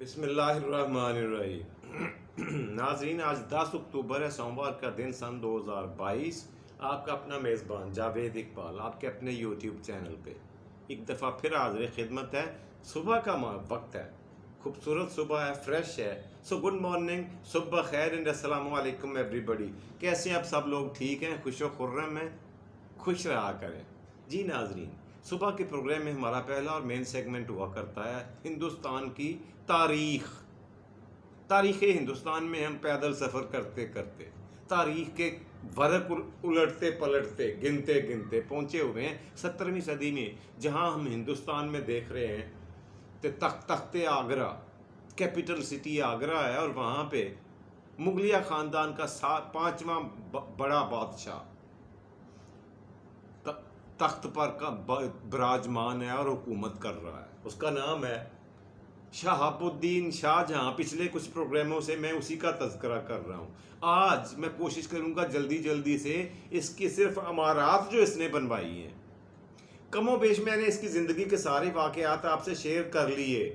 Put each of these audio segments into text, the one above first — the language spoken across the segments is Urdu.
بسم اللہ الرحمن الرحیم۔ ناظرین، آج 10 اکتوبر ہے، سوموار کا دن، سن 2022۔ آپ کا اپنا میزبان جاوید اقبال آپ کے اپنے یوٹیوب چینل پہ ایک دفعہ پھر حاضر خدمت ہے۔ صبح کا وقت ہے، خوبصورت صبح ہے، فریش ہے۔ سو گڈ مارننگ، صبح خیر اینڈ السلام علیکم ایوری بڈی۔ کیسے ہیں آپ سب لوگ؟ ٹھیک ہیں، خوش و خرم ہیں، خوش رہا کریں۔ جی ناظرین، صبح کے پروگرام میں ہمارا پہلا اور مین سیگمنٹ ہوا کرتا ہے ہندوستان کی تاریخ ہندوستان میں ہم پیدل سفر کرتے کرتے تاریخ کے ورق الٹتے پلٹتے گنتے پہنچے ہوئے ہیں 17ویں صدی میں، جہاں ہم ہندوستان میں دیکھ رہے ہیں کہ تخت آگرہ، کیپٹل سٹی آگرہ ہے، اور وہاں پہ مغلیہ خاندان کا 5واں بڑا بادشاہ تخت پر براجمان ہے اور حکومت کر رہا ہے۔ اس کا نام ہے شہاب الدین شاہ جہاں۔ پچھلے کچھ پروگراموں سے میں اسی کا تذکرہ کر رہا ہوں۔ آج میں کوشش کروں گا جلدی سے اس کی صرف عمارات جو اس نے بنوائی ہیں، کم و بیش میں نے اس کی زندگی کے سارے واقعات آپ سے شیئر کر لیے۔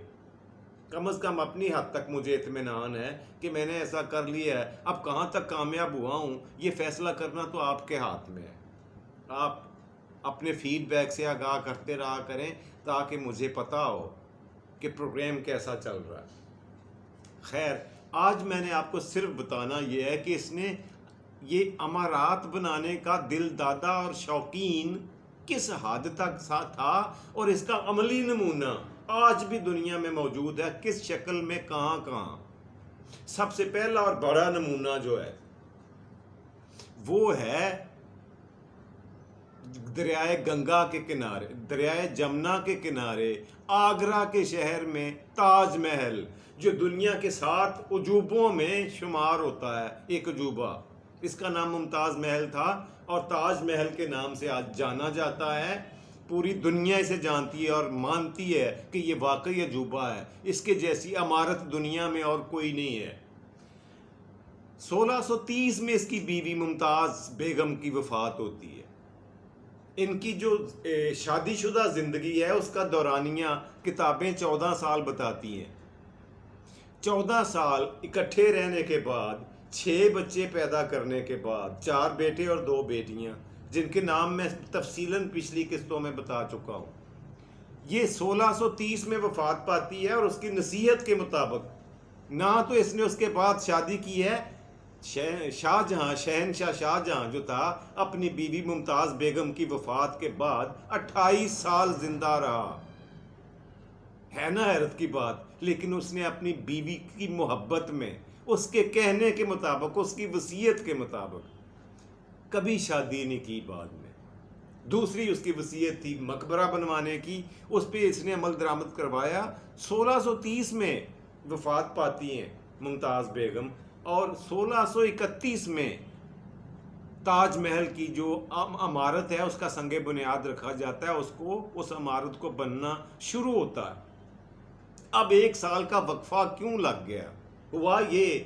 کم از کم اپنی حد تک مجھے اطمینان ہے کہ میں نے ایسا کر لیا ہے۔ اب کہاں تک کامیاب ہوا ہوں یہ فیصلہ کرنا تو آپ کے ہاتھ میں ہے۔ آپ اپنے فیڈ بیک سے آگاہ کرتے رہا کریں تاکہ مجھے پتہ ہو کہ پروگرام کیسا چل رہا ہے۔ خیر، آج میں نے آپ کو صرف بتانا یہ ہے کہ اس نے یہ عمارات بنانے کا دل دادا اور شوقین کس حد تک تھا، اور اس کا عملی نمونہ آج بھی دنیا میں موجود ہے، کس شکل میں، کہاں۔ سب سے پہلا اور بڑا نمونہ جو ہے وہ ہے دریائے گنگا کے کنارے، دریائے جمنا کے کنارے، آگرہ کے شہر میں تاج محل، جو دنیا کے 7 عجوبوں میں شمار ہوتا ہے۔ ایک عجوبہ، اس کا نام ممتاز محل تھا، اور تاج محل کے نام سے آج جانا جاتا ہے۔ پوری دنیا اسے جانتی ہے اور مانتی ہے کہ یہ واقعی عجوبہ ہے، اس کے جیسی عمارت دنیا میں اور کوئی نہیں ہے۔ 1630 میں اس کی بیوی ممتاز بیگم کی وفات ہوتی ہے۔ ان کی جو شادی شدہ زندگی ہے اس کا دورانیہ کتابیں 14 سال بتاتی ہیں۔ 14 سال اکٹھے رہنے کے بعد، 6 بچے پیدا کرنے کے بعد، 4 بیٹے اور 2 بیٹیاں، جن کے نام میں تفصیلاً پچھلی قسطوں میں بتا چکا ہوں، یہ 1630 میں وفات پاتی ہے۔ اور اس کی نصیحت کے مطابق نہ تو اس نے اس کے بعد شادی کی ہے، شہنشاہ شاہ جہاں جو تھا اپنی بیوی ممتاز بیگم کی وفات کے بعد 28 سال زندہ رہا، ہے نا حیرت کی بات۔ لیکن اس نے اپنی بیوی کی محبت میں، اس کے کہنے کے مطابق، اس کی وصیت کے مطابق کبھی شادی نہیں کی۔ بعد میں دوسری اس کی وصیت تھی مقبرہ بنوانے کی، اس پہ اس نے عمل درآمد کروایا۔ 1630 میں وفات پاتی ہیں ممتاز بیگم، اور 1631 میں تاج محل کی جو عمارت ہے اس کا سنگ بنیاد رکھا جاتا ہے، اس عمارت کو بننا شروع ہوتا ہے۔ اب 1 سال کا وقفہ کیوں لگ گیا؟ ہوا یہ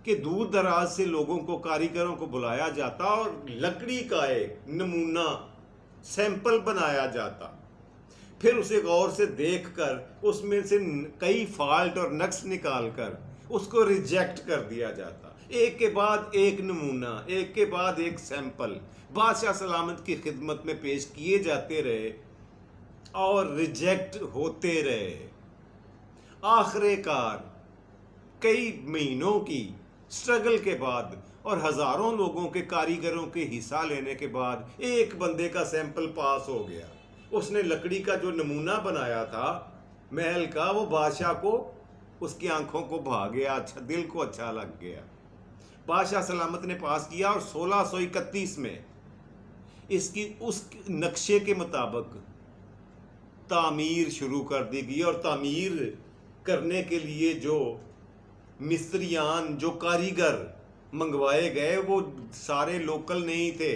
کہ دور دراز سے لوگوں کو، کاریگروں کو بلایا جاتا اور لکڑی کا ایک نمونہ، سیمپل بنایا جاتا، پھر اسے غور سے دیکھ کر اس میں سے کئی فالٹ اور نقص نکال کر اس کو ریجیکٹ کر دیا جاتا۔ ایک کے بعد ایک نمونہ، ایک کے بعد ایک سیمپل بادشاہ سلامت کی خدمت میں پیش کیے جاتے رہے اور ریجیکٹ ہوتے رہے۔ آخر کار کئی مہینوں کی سٹرگل کے بعد اور ہزاروں لوگوں کے، کاریگروں کے حصہ لینے کے بعد ایک بندے کا سیمپل پاس ہو گیا۔ اس نے لکڑی کا جو نمونہ بنایا تھا محل کا، وہ بادشاہ کو، اس کی آنکھوں کو بھا گیا، اچھا، دل کو اچھا لگ گیا۔ بادشاہ سلامت نے پاس کیا، اور 1631 میں اس نقشے کے مطابق تعمیر شروع کر دی گئی۔ اور تعمیر کرنے کے لیے جو مستریان، جو کاریگر منگوائے گئے، وہ سارے لوکل نہیں تھے،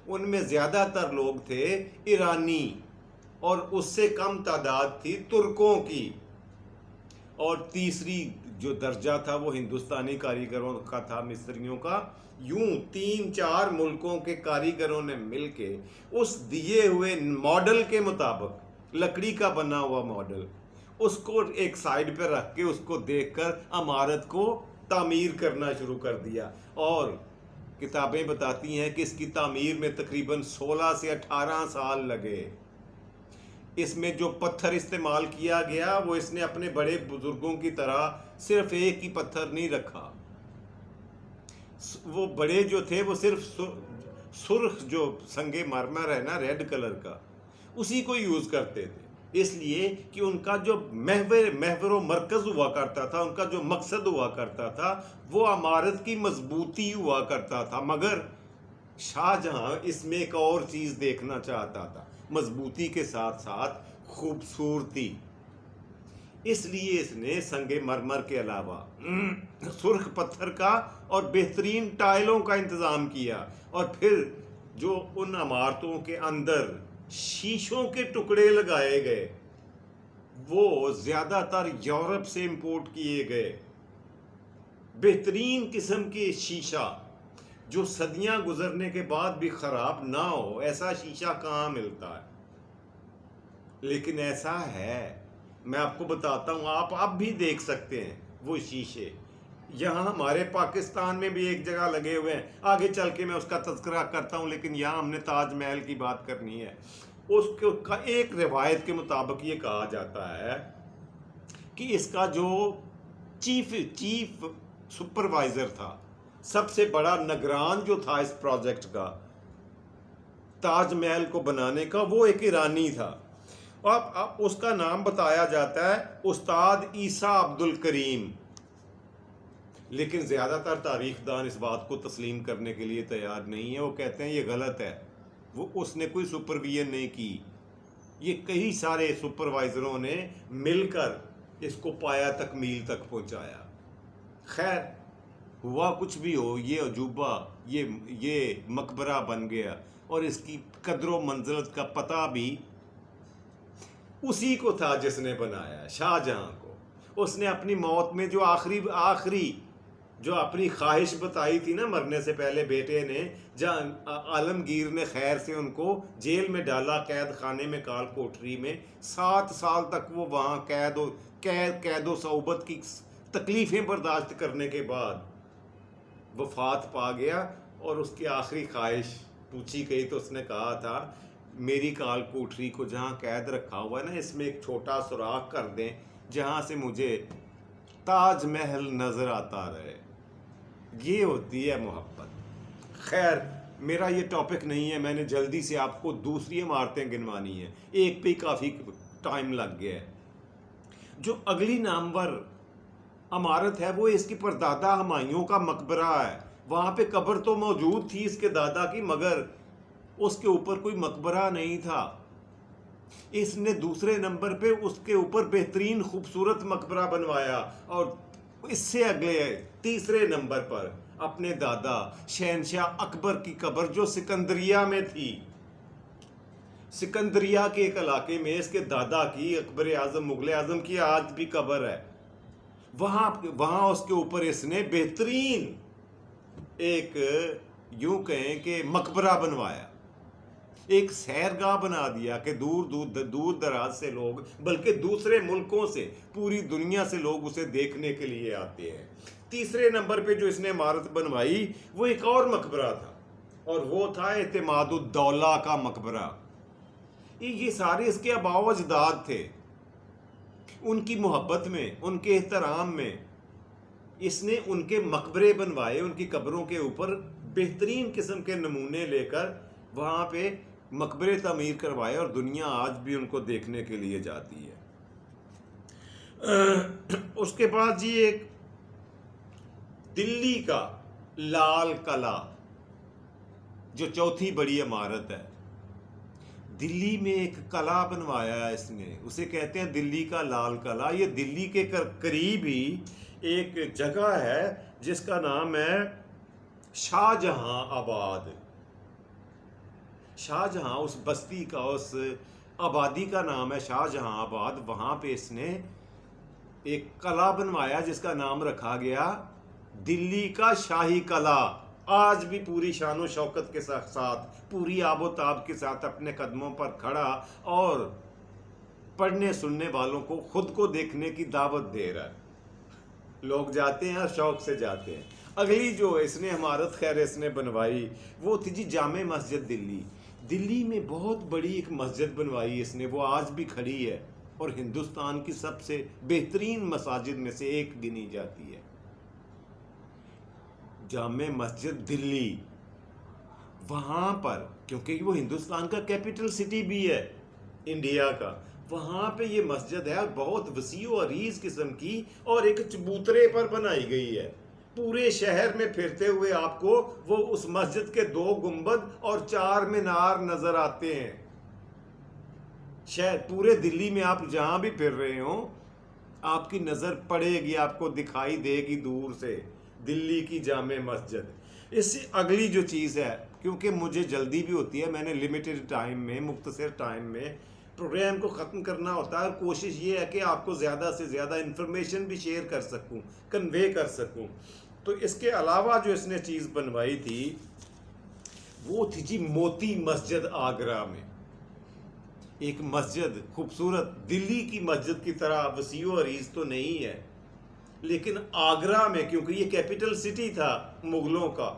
ان میں زیادہ تر لوگ تھے ایرانی، اور اس سے کم تعداد تھی ترکوں کی، اور تیسری جو درجہ تھا وہ ہندوستانی کاریگروں کا تھا، مستریوں کا۔ یوں 3-4 ملکوں کے کاریگروں نے مل کے اس دیے ہوئے ماڈل کے مطابق، لکڑی کا بنا ہوا ماڈل، اس کو ایک سائڈ پہ رکھ کے اس کو دیکھ کر عمارت کو تعمیر کرنا شروع کر دیا، اور کتابیں بتاتی ہیں کہ اس کی تعمیر میں تقریباً 16 سے 18 سال لگے۔ اس میں جو پتھر استعمال کیا گیا وہ اس نے اپنے بڑے بزرگوں کی طرح صرف ایک ہی پتھر نہیں رکھا، وہ بڑے جو تھے وہ صرف سرخ جو سنگ مرمر ہے نا، ریڈ کلر کا، اسی کو یوز کرتے تھے، اس لیے کہ ان کا جو محور و مرکز ہوا کرتا تھا، ان کا جو مقصد ہوا کرتا تھا وہ عمارت کی مضبوطی ہوا کرتا تھا۔ مگر شاہ جہاں اس میں ایک اور چیز دیکھنا چاہتا تھا، مضبوطی کے ساتھ ساتھ خوبصورتی، اس لیے اس نے سنگ مرمر کے علاوہ سرخ پتھر کا اور بہترین ٹائلوں کا انتظام کیا، اور پھر جو ان عمارتوں کے اندر شیشوں کے ٹکڑے لگائے گئے وہ زیادہ تر یورپ سے امپورٹ کیے گئے، بہترین قسم کے شیشہ جو صدیاں گزرنے کے بعد بھی خراب نہ ہو، ایسا شیشہ کہاں ملتا ہے؟ لیکن ایسا ہے، میں آپ کو بتاتا ہوں، آپ اب بھی دیکھ سکتے ہیں وہ شیشے، یہاں ہمارے پاکستان میں بھی ایک جگہ لگے ہوئے ہیں، آگے چل کے میں اس کا تذکرہ کرتا ہوں، لیکن یہاں ہم نے تاج محل کی بات کرنی ہے۔ اس کا ایک روایت کے مطابق یہ کہا جاتا ہے کہ اس کا جو چیف سپروائزر تھا، سب سے بڑا نگران جو تھا اس پروجیکٹ کا، تاج محل کو بنانے کا، وہ ایک ایرانی تھا، اب اس کا نام بتایا جاتا ہے استاد عیسیٰ عبد الکریم، لیکن زیادہ تر تاریخ دان اس بات کو تسلیم کرنے کے لیے تیار نہیں ہے، وہ کہتے ہیں یہ غلط ہے، وہ اس نے کوئی سپرویژن نہیں کی، یہ کئی سارے سپروائزروں نے مل کر اس کو پایا تکمیل تک پہنچایا۔ خیر ہوا کچھ بھی ہو، یہ عجوبہ، یہ مقبرہ بن گیا، اور اس کی قدر و منزلت کا پتہ بھی اسی کو تھا جس نے بنایا، شاہ جہاں کو۔ اس نے اپنی موت میں جو آخری جو اپنی خواہش بتائی تھی نا مرنے سے پہلے بیٹے نے، جہاں عالمگیر نے خیر سے ان کو جیل میں ڈالا، قید خانے میں، کال کوٹری میں، 7 سال تک وہ وہاں قید و صعوبت کی تکلیفیں برداشت کرنے کے بعد وفات پا گیا، اور اس کی آخری خواہش پوچھی گئی تو اس نے کہا تھا میری کال کوٹری کو جہاں قید رکھا ہوا ہے نا، اس میں ایک چھوٹا سوراخ کر دیں جہاں سے مجھے تاج محل نظر آتا رہے۔ یہ ہوتی ہے محبت۔ خیر میرا یہ ٹاپک نہیں ہے، میں نے جلدی سے آپ کو دوسری عمارتیں گنوانی ہیں، ایک پہ کافی ٹائم لگ گیا ہے۔ جو اگلی نامور عمارت ہے وہ اس کی پردادا ہمایوں کا مقبرہ ہے، وہاں پہ قبر تو موجود تھی اس کے دادا کی، مگر اس کے اوپر کوئی مقبرہ نہیں تھا۔ اس نے دوسرے نمبر پہ اس کے اوپر بہترین خوبصورت مقبرہ بنوایا، اور اس سے اگلے تیسرے نمبر پر اپنے دادا شہنشاہ اکبر کی قبر جو سکندریہ میں تھی، سکندریہ کے ایک علاقے میں اس کے دادا کی، اکبر اعظم مغل اعظم کی آج بھی قبر ہے، وہاں اس کے اوپر اس نے بہترین ایک یوں کہیں کہ مقبرہ بنوایا، ایک سیرگاہ بنا دیا کہ دور دراز سے لوگ، بلکہ دوسرے ملکوں سے، پوری دنیا سے لوگ اسے دیکھنے کے لیے آتے ہیں۔ تیسرے نمبر پہ جو اس نے عمارت بنوائی وہ ایک اور مقبرہ تھا، اور وہ تھا اعتماد الدولہ کا مقبرہ۔ یہ سارے اس کے آباء و اجداد تھے، ان کی محبت میں، ان کے احترام میں اس نے ان کے مقبرے بنوائے، ان کی قبروں کے اوپر بہترین قسم کے نمونے لے کر وہاں پہ مقبرے تعمیر کروائے، اور دنیا آج بھی ان کو دیکھنے کے لیے جاتی ہے۔ اس کے بعد جی ایک دلی کا لال قلعہ جو چوتھی بڑی عمارت ہے، دلی میں ایک قلعہ بنوایا ہے اس نے، اسے کہتے ہیں دلی کا لال قلعہ۔ یہ دلی کے قریب ہی ایک جگہ ہے جس کا نام ہے شاہ جہاں آباد۔ شاہ جہاں اس بستی کا، اس آبادی کا نام ہے شاہ جہاں آباد۔ وہاں پہ اس نے ایک قلعہ بنوایا جس کا نام رکھا گیا دلی کا شاہی قلعہ، آج بھی پوری شان و شوکت کے ساتھ، پوری آب و تاب کے ساتھ اپنے قدموں پر کھڑا، اور پڑھنے سننے والوں کو خود کو دیکھنے کی دعوت دے رہا ہے. لوگ جاتے ہیں اور شوق سے جاتے ہیں. اگلی جو اس نے عمارت خیر اس نے بنوائی وہ تھی جی جامع مسجد دلی. دلی میں بہت بڑی ایک مسجد بنوائی اس نے, وہ آج بھی کھڑی ہے اور ہندوستان کی سب سے بہترین مساجد میں سے ایک گنی جاتی ہے. جامع مسجد دلی, وہاں پر کیونکہ وہ ہندوستان کا کیپٹل سٹی بھی ہے انڈیا کا, وہاں پہ یہ مسجد ہے بہت وسیع و عریض قسم کی اور ایک چبوترے پر بنائی گئی ہے. پورے شہر میں پھرتے ہوئے آپ کو وہ اس مسجد کے 2 گنبد اور 4 مینار نظر آتے ہیں. شہر پورے دلی میں آپ جہاں بھی پھر رہے ہوں آپ کی نظر پڑے گی, آپ کو دکھائی دے گی دور سے دلی کی جامع مسجد. اس سے اگلی جو چیز ہے, کیونکہ مجھے جلدی بھی ہوتی ہے, میں نے لمیٹڈ ٹائم میں مختصر ٹائم میں پروگرام کو ختم کرنا ہوتا ہے, اور کوشش یہ ہے کہ آپ کو زیادہ سے زیادہ انفارمیشن بھی شیئر کر سکوں, کنوے کر سکوں. تو اس کے علاوہ جو اس نے چیز بنوائی تھی وہ تھی جی موتی مسجد آگرہ میں. ایک مسجد خوبصورت, دلی کی مسجد کی طرح وسیع و عریض تو نہیں ہے, لیکن آگرہ میں کیونکہ یہ کیپٹل سٹی تھا مغلوں کا,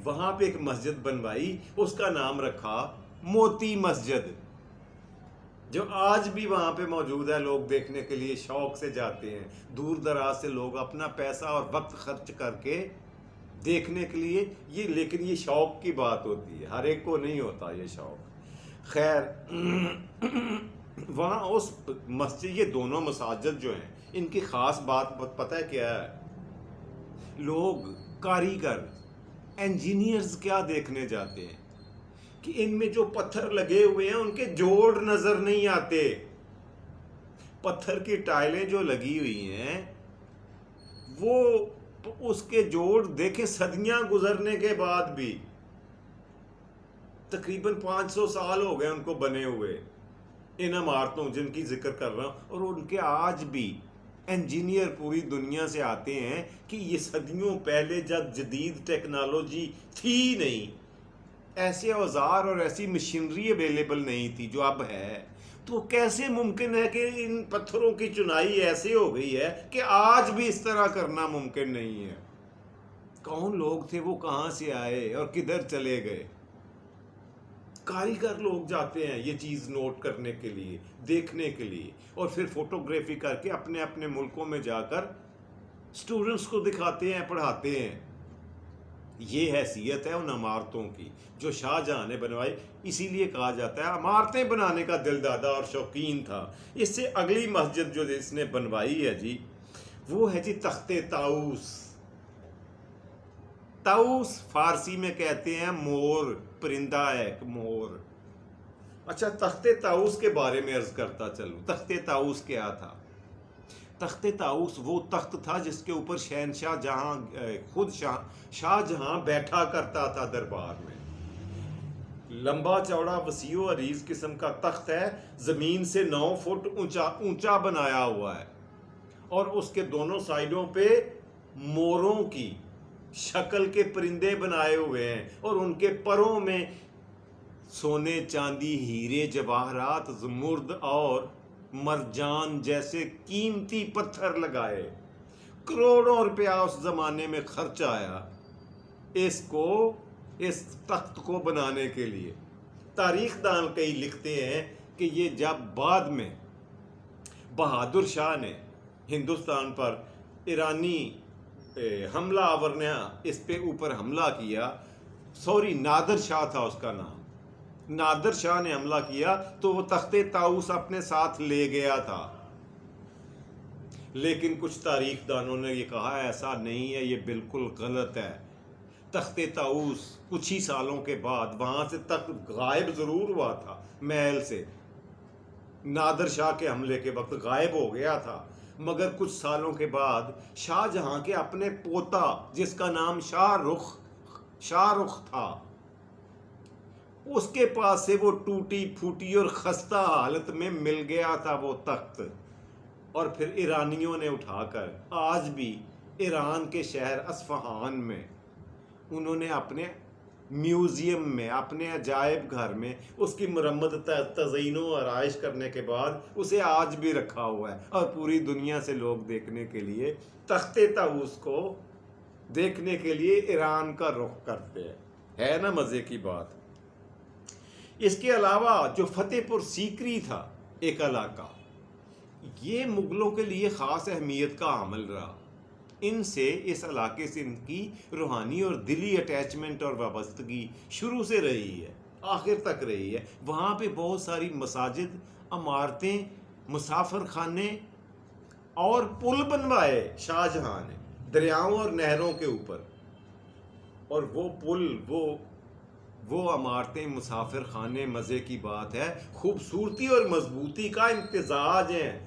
وہاں پہ ایک مسجد بنوائی, اس کا نام رکھا موتی مسجد, جو آج بھی وہاں پہ موجود ہے. لوگ دیکھنے کے لیے شوق سے جاتے ہیں, دور دراز سے لوگ اپنا پیسہ اور وقت خرچ کر کے دیکھنے کے لیے یہ, لیکن یہ شوق کی بات ہوتی ہے, ہر ایک کو نہیں ہوتا یہ شوق. خیر وہاں اس مسجد, یہ دونوں مساجد جو ہیں ان کی خاص بات پتہ ہے کیا ہے؟ لوگ کاریگر انجینئرز کیا دیکھنے جاتے ہیں کہ ان میں جو پتھر لگے ہوئے ہیں ان کے جوڑ نظر نہیں آتے. پتھر کی ٹائلیں جو لگی ہوئی ہیں وہ اس کے جوڑ دیکھیں صدیاں گزرنے کے بعد بھی, تقریباً 500 سال ہو گئے ان کو بنے ہوئے, ان عمارتوں جن کی ذکر کر رہا ہوں, اور ان کے آج بھی انجینئر پوری دنیا سے آتے ہیں کہ یہ صدیوں پہلے جب جدید ٹیکنالوجی تھی نہیں, ایسے اوزار اور ایسی مشینری اویلیبل نہیں تھی جو اب ہے, تو کیسے ممکن ہے کہ ان پتھروں کی چنائی ایسے ہو گئی ہے کہ آج بھی اس طرح کرنا ممکن نہیں ہے. کون لوگ تھے وہ, کہاں سے آئے اور کدھر چلے گئے؟ کاریگر لوگ جاتے ہیں یہ چیز نوٹ کرنے کے لیے, دیکھنے کے لیے, اور پھر فوٹوگرافی کر کے اپنے اپنے ملکوں میں جا کر سٹوڈنٹس کو دکھاتے ہیں, پڑھاتے ہیں. یہ حیثیت ہے ان عمارتوں کی جو شاہ جہاں نے بنوائی. اسی لیے کہا جاتا ہے عمارتیں بنانے کا دل دادا اور شوقین تھا. اس سے اگلی مسجد جو اس نے بنوائی ہے جی وہ ہے جی تخت طاؤس. طاؤس فارسی میں کہتے ہیں مور, پرندہ ہے ایک مور. اچھا تخت طاؤس کے بارے میں عرض کرتا چلوں. تخت طاؤس کیا تھا؟ تخت طاؤس وہ تخت تھا جس کے اوپر شہنشاہ جہاں خود شاہ جہاں بیٹھا کرتا تھا دربار میں. لمبا چوڑا وسیع و عریض قسم کا تخت ہے, زمین سے 9 فٹ اونچا بنایا ہوا ہے, اور اس کے دونوں سائیڈوں پہ موروں کی شکل کے پرندے بنائے ہوئے ہیں, اور ان کے پروں میں سونے چاندی ہیرے جواہرات زمرد اور مرجان جیسے قیمتی پتھر لگائے. کروڑوں روپیہ اس زمانے میں خرچ آیا اس تخت کو بنانے کے لیے. تاریخ دان کئی لکھتے ہیں کہ یہ جب بعد میں بہادر شاہ نے ہندوستان پر ایرانی حملہ آور نے اس پہ اوپر حملہ کیا, نادر شاہ تھا اس کا نام, نادر شاہ نے حملہ کیا تو وہ تخت طاؤس اپنے ساتھ لے گیا تھا. لیکن کچھ تاریخ دانوں نے یہ کہا ایسا نہیں ہے, یہ بالکل غلط ہے. تخت طاؤس کچھ ہی سالوں کے بعد وہاں سے تخت غائب ضرور ہوا تھا, محل سے نادر شاہ کے حملے کے وقت غائب ہو گیا تھا, مگر کچھ سالوں کے بعد شاہ جہاں کے اپنے پوتا جس کا نام شاہ رخ تھا, اس کے پاس سے وہ ٹوٹی پھوٹی اور خستہ حالت میں مل گیا تھا وہ تخت. اور پھر ایرانیوں نے اٹھا کر آج بھی ایران کے شہر اصفہان میں انہوں نے اپنے میوزیم میں، اپنے عجائب گھر میں اس کی مرمت تزئین و آرائش کرنے کے بعد اسے آج بھی رکھا ہوا ہے، اور پوری دنیا سے لوگ دیکھنے کے لیے تخت طاؤس کو دیکھنے کے لیے ایران کا رخ کرتے ہیں۔ ہے نا مزے کی بات؟ اس کے علاوہ جو فتح پور سیکری تھا ایک علاقہ، یہ مغلوں کے لیے خاص اہمیت کا حامل رہا۔ ان سے، اس علاقے سے ان کی روحانی اور دلی اٹیچمنٹ اور وابستگی شروع سے رہی ہے، آخر تک رہی ہے۔ وہاں پہ بہت ساری مساجد، عمارتیں، مسافر خانے اور پل بنوائے شاہ جہاں نے دریاؤں اور نہروں کے اوپر، اور وہ پل، وہ عمارتیں، مسافر خانے، مزے کی بات ہے، خوبصورتی اور مضبوطی کا امتزاج ہیں۔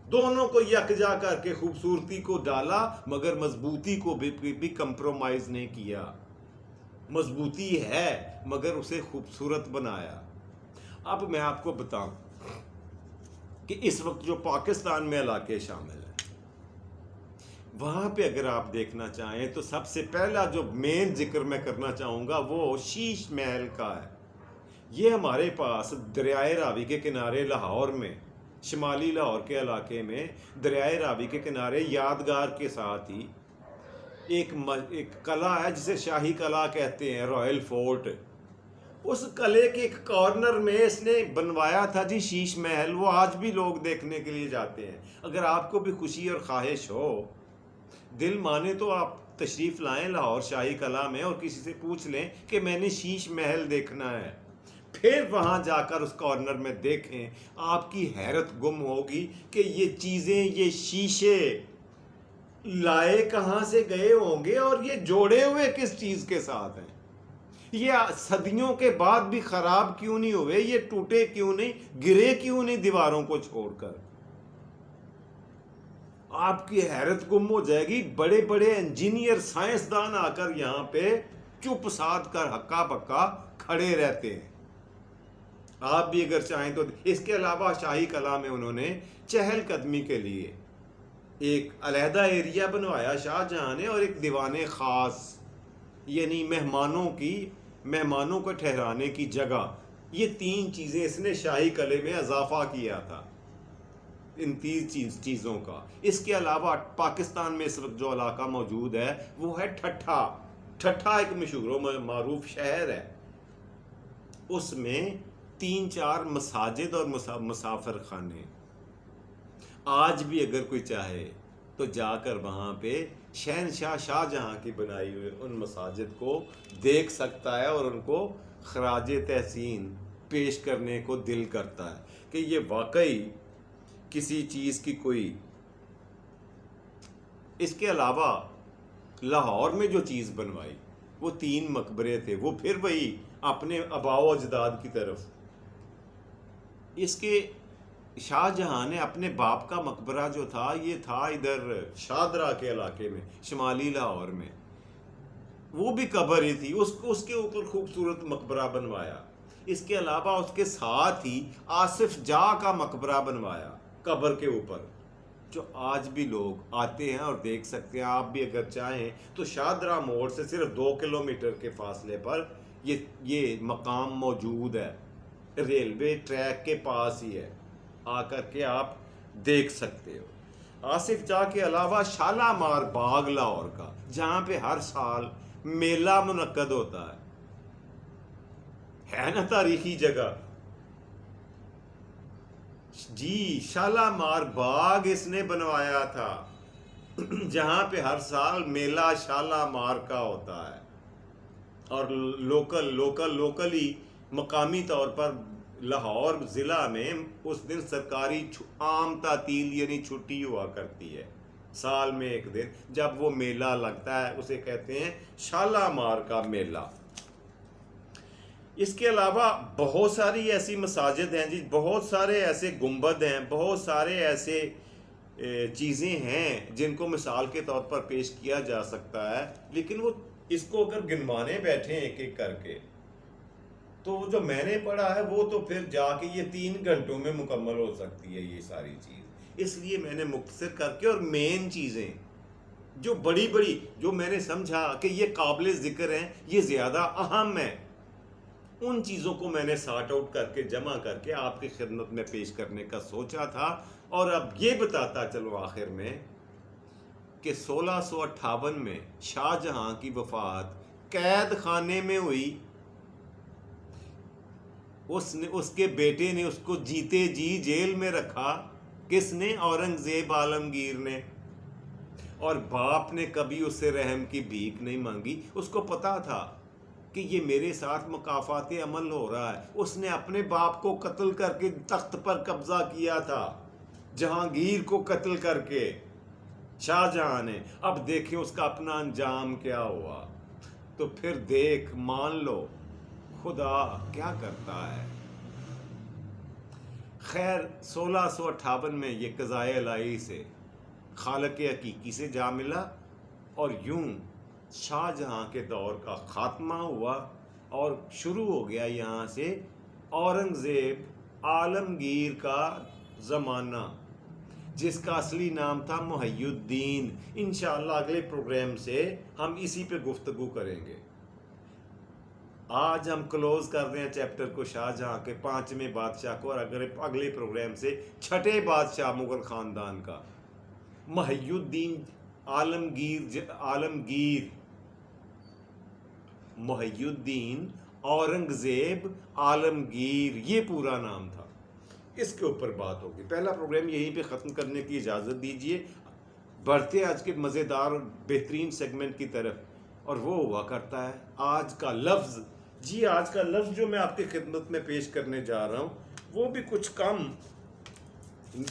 دونوں کو یکجا کر کے خوبصورتی کو ڈالا، مگر مضبوطی کو بھی کمپرومائز نہیں کیا۔ مضبوطی ہے مگر اسے خوبصورت بنایا۔ اب میں آپ کو بتاؤں کہ اس وقت جو پاکستان میں علاقے شامل ہیں، وہاں پہ اگر آپ دیکھنا چاہیں تو سب سے پہلا جو مین ذکر میں کرنا چاہوں گا وہ شیش محل کا ہے۔ یہ ہمارے پاس دریائے راوی کے کنارے لاہور میں، شمالی لاہور کے علاقے میں دریائے راوی کے کنارے یادگار کے ساتھ ہی ایک قلعہ ہے جسے شاہی قلعہ کہتے ہیں، رائل فورٹ۔ اس قلعے کے ایک کارنر میں اس نے بنوایا تھا جی شیش محل، وہ آج بھی لوگ دیکھنے کے لیے جاتے ہیں۔ اگر آپ کو بھی خوشی اور خواہش ہو، دل مانے، تو آپ تشریف لائیں لاہور شاہی قلعہ میں اور کسی سے پوچھ لیں کہ میں نے شیش محل دیکھنا ہے۔ پھر وہاں جا کر اس کارنر میں دیکھیں، آپ کی حیرت گم ہوگی کہ یہ چیزیں، یہ شیشے لائے کہاں سے گئے ہوں گے، اور یہ جوڑے ہوئے کس چیز کے ساتھ ہیں، یہ صدیوں کے بعد بھی خراب کیوں نہیں ہوئے، یہ ٹوٹے کیوں نہیں، گرے کیوں نہیں دیواروں کو چھوڑ کر۔ آپ کی حیرت گم ہو جائے گی۔ بڑے بڑے انجینئر، سائنسدان آ کر یہاں پہ چپ سادھ کر ہکا بکا کھڑے رہتے ہیں۔ آپ بھی اگر چاہیں تو۔ اس کے علاوہ شاہی قلعہ میں انہوں نے چہل قدمی کے لیے ایک علیحدہ ایریا بنوایا شاہ جہاں نے، اور ایک دیوان خاص، یعنی مہمانوں کو ٹھہرانے کی جگہ۔ یہ تین چیزیں اس نے شاہی قلعے میں اضافہ کیا تھا، ان تین چیزوں کا۔ اس کے علاوہ پاکستان میں اس وقت جو علاقہ موجود ہے وہ ہے ٹھٹھا۔ ٹھٹھا ایک مشہور و معروف شہر ہے، اس میں 3-4 مساجد اور مسافر خانے۔ آج بھی اگر کوئی چاہے تو جا کر وہاں پہ شہنشاہ شاہ جہاں کی بنائی ہوئی ان مساجد کو دیکھ سکتا ہے، اور ان کو خراج تحسین پیش کرنے کو دل کرتا ہے کہ یہ واقعی کسی چیز کی کوئی۔ اس کے علاوہ لاہور میں جو چیز بنوائی وہ 3 مقبرے تھے، وہ پھر وہی اپنے آباء و اجداد کی طرف۔ اس کے شاہ جہاں نے اپنے باپ کا مقبرہ جو تھا، یہ تھا ادھر شادرہ کے علاقے میں، شمالی لاہور میں، وہ بھی قبر ہی تھی، اس کے اوپر خوبصورت مقبرہ بنوایا۔ اس کے علاوہ اس کے ساتھ ہی آصف جاہ کا مقبرہ بنوایا قبر کے اوپر، جو آج بھی لوگ آتے ہیں اور دیکھ سکتے ہیں۔ آپ بھی اگر چاہیں تو شادرہ موڑ سے صرف 2 کلومیٹر کے فاصلے پر یہ مقام موجود ہے، ریلوے ٹریک کے پاس ہی ہے، آ کر کے آپ دیکھ سکتے ہو۔ آصف جاہ کے علاوہ شالامار باغ لاہور کا، جہاں پہ ہر سال میلہ منعقد ہوتا ہے نا تاریخی جگہ جی۔ شالامار باغ اس نے بنوایا تھا، جہاں پہ ہر سال میلہ شالامار کا ہوتا ہے، اور لوکلی مقامی طور پر لاہور ضلع میں اس دن سرکاری عام تعطیل یعنی چھٹی ہوا کرتی ہے، سال میں ایک دن جب وہ میلہ لگتا ہے، اسے کہتے ہیں شالامار کا میلہ۔ اس کے علاوہ بہت ساری ایسی مساجد ہیں جی، بہت سارے ایسے گنبد ہیں، بہت سارے ایسے چیزیں ہیں جن کو مثال کے طور پر پیش کیا جا سکتا ہے، لیکن وہ اس کو اگر گنوانے بیٹھے ایک ایک کر کے تو جو میں نے پڑھا ہے وہ تو پھر جا کے یہ 3 گھنٹوں میں مکمل ہو سکتی ہے یہ ساری چیز۔ اس لیے میں نے مختصر کر کے اور مین چیزیں جو بڑی بڑی جو میں نے سمجھا کہ یہ قابل ذکر ہیں، یہ زیادہ اہم ہیں، ان چیزوں کو میں نے سارٹ آؤٹ کر کے جمع کر کے آپ کی خدمت میں پیش کرنے کا سوچا تھا. اور اب یہ بتاتا چلو آخر میں کہ 1658 میں شاہ جہاں کی وفات قید خانے میں ہوئی. اس کے بیٹے نے اس کو جیتے جی جیل میں رکھا. کس نے؟ اورنگزیب عالمگیر نے. اور باپ نے کبھی اس سے رحم کی بھیک نہیں مانگی. اس کو پتا تھا کہ یہ میرے ساتھ مکافات عمل ہو رہا ہے. اس نے اپنے باپ کو قتل کر کے تخت پر قبضہ کیا تھا، جہانگیر کو قتل کر کے شاہ جہاں نے. اب دیکھیں اس کا اپنا انجام کیا ہوا. تو پھر دیکھ مان لو خدا کیا کرتا ہے. خیر 1658 میں یہ قضائے الہی سے خالق حقیقی سے جا ملا، اور یوں شاہ جہاں کے دور کا خاتمہ ہوا اور شروع ہو گیا یہاں سے اورنگزیب عالمگیر کا زمانہ، جس کا اصلی نام تھا محی الدین. انشاءاللہ اگلے پروگرام سے ہم اسی پہ گفتگو کریں گے. آج ہم کلوز کر رہے ہیں چیپٹر کو شاہ جہاں کے 5ویں بادشاہ کو، اور اگلے پروگرام سے 6ٹھے بادشاہ مغل خاندان کا محی الدین عالمگیر محی الدین اورنگزیب عالمگیر، یہ پورا نام تھا. اس کے اوپر بات ہوگی. پہلا پروگرام یہیں پہ ختم کرنے کی اجازت دیجیے. بڑھتے ہیں آج کے مزیدار اور بہترین سیگمنٹ کی طرف، اور وہ ہوا کرتا ہے آج کا لفظ. جی آج کا لفظ جو میں آپ کی خدمت میں پیش کرنے جا رہا ہوں وہ بھی کچھ کم،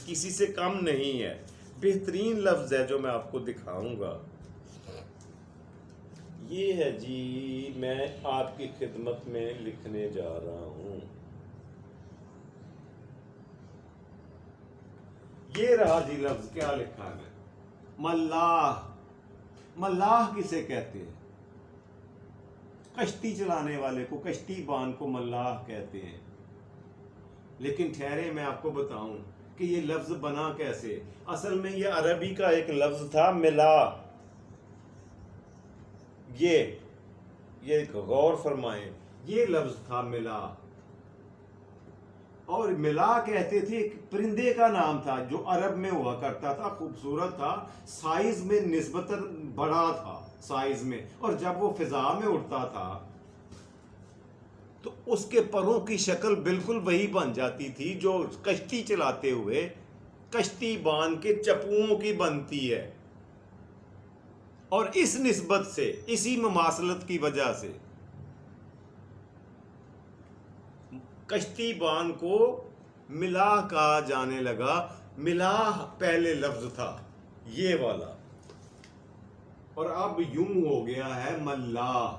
کسی سے کم نہیں ہے. بہترین لفظ ہے جو میں آپ کو دکھاؤں گا. یہ ہے جی، میں آپ کی خدمت میں لکھنے جا رہا ہوں. یہ رہا جی لفظ. کیا لکھا ہے؟ ملاح. ملاح کسے کہتے ہیں؟ کشتی چلانے والے کو، کشتی بان کو ملاح کہتے ہیں. لیکن ٹھہرے میں آپ کو بتاؤں کہ یہ لفظ بنا کیسے. اصل میں یہ عربی کا ایک لفظ تھا ملا. یہ غور فرمائیں، یہ لفظ تھا ملا. اور ملا کہتے تھے، ایک پرندے کا نام تھا جو عرب میں ہوا کرتا تھا. خوبصورت تھا، سائز میں نسبتاً بڑا تھا سائز میں، اور جب وہ فضا میں اڑتا تھا تو اس کے پروں کی شکل بالکل وہی بن جاتی تھی جو کشتی چلاتے ہوئے کشتی بان کے چپوؤں کی بنتی ہے. اور اس نسبت سے، اسی مماثلت کی وجہ سے کشتی بان کو ملاح کہا جانے لگا. ملاح پہلے لفظ تھا یہ والا، اور اب یوں ہو گیا ہے ملاح.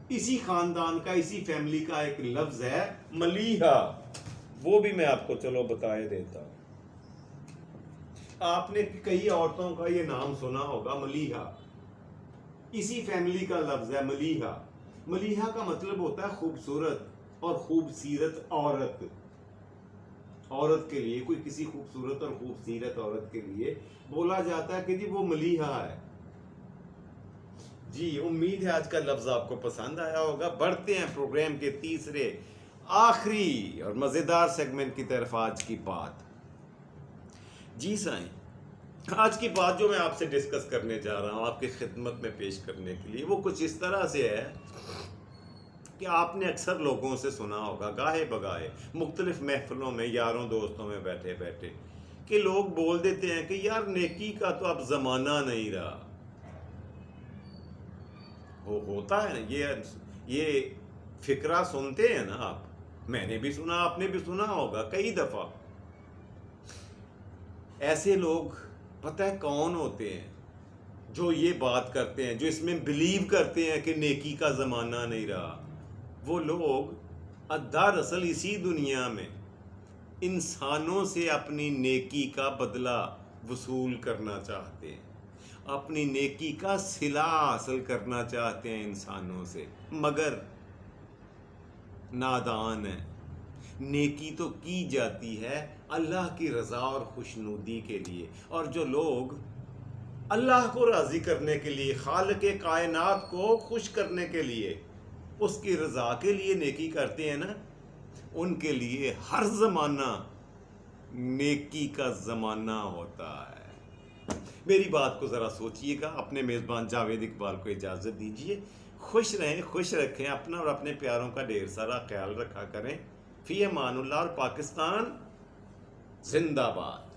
اسی خاندان کا، اسی فیملی کا ایک لفظ ہے ملیحہ. وہ بھی میں آپ کو چلو بتائے دیتا ہوں. آپ نے کئی عورتوں کا یہ نام سنا ہوگا ملیحہ. اسی فیملی کا لفظ ہے ملیحہ. ملیحہ کا مطلب ہوتا ہے خوبصورت اور خوبصیرت عورت. عورت کے لیے، کوئی کسی خوبصورت اور خوبصیرت عورت کے لیے بولا جاتا ہے کہ جی وہ ملیحہ ہے. جی امید ہے آج کا لفظ آپ کو پسند آیا ہوگا. بڑھتے ہیں پروگرام کے تیسرے آخری اور مزیدار سیگمنٹ کی طرف. آج کی بات، جی سائیں، آج کی بات جو میں آپ سے ڈسکس کرنے جا رہا ہوں آپ کی خدمت میں پیش کرنے کے لیے، وہ کچھ اس طرح سے ہے کہ آپ نے اکثر لوگوں سے سنا ہوگا گاہے بگاہے مختلف محفلوں میں، یاروں دوستوں میں بیٹھے بیٹھے، کہ لوگ بول دیتے ہیں کہ یار نیکی کا تو اب زمانہ نہیں رہا. ہوتا ہے نا یہ فکرہ سنتے ہیں نا آپ. میں نے بھی سنا، آپ نے بھی سنا ہوگا کئی دفعہ. ایسے لوگ پتہ ہے کون ہوتے ہیں جو یہ بات کرتے ہیں، جو اس میں بلیو کرتے ہیں کہ نیکی کا زمانہ نہیں رہا. وہ لوگ دراصل اسی دنیا میں انسانوں سے اپنی نیکی کا بدلہ وصول کرنا چاہتے ہیں، اپنی نیکی کا صلہ حاصل کرنا چاہتے ہیں انسانوں سے، مگر نادان ہے. نیکی تو کی جاتی ہے اللہ کی رضا اور خوشنودی کے لیے. اور جو لوگ اللہ کو راضی کرنے کے لیے، خالق کائنات کو خوش کرنے کے لیے، اس کی رضا کے لیے نیکی کرتے ہیں نا، ان کے لیے ہر زمانہ نیکی کا زمانہ ہوتا ہے۔ میری بات کو ذرا سوچئے گا۔ اپنے میزبان جاوید اقبال کو اجازت دیجیے۔ خوش رہیں، خوش رکھیں اپنا اور اپنے پیاروں کا ڈھیر سارا خیال رکھا کریں۔ فی امان اللہ، اور پاکستان زندہ باد۔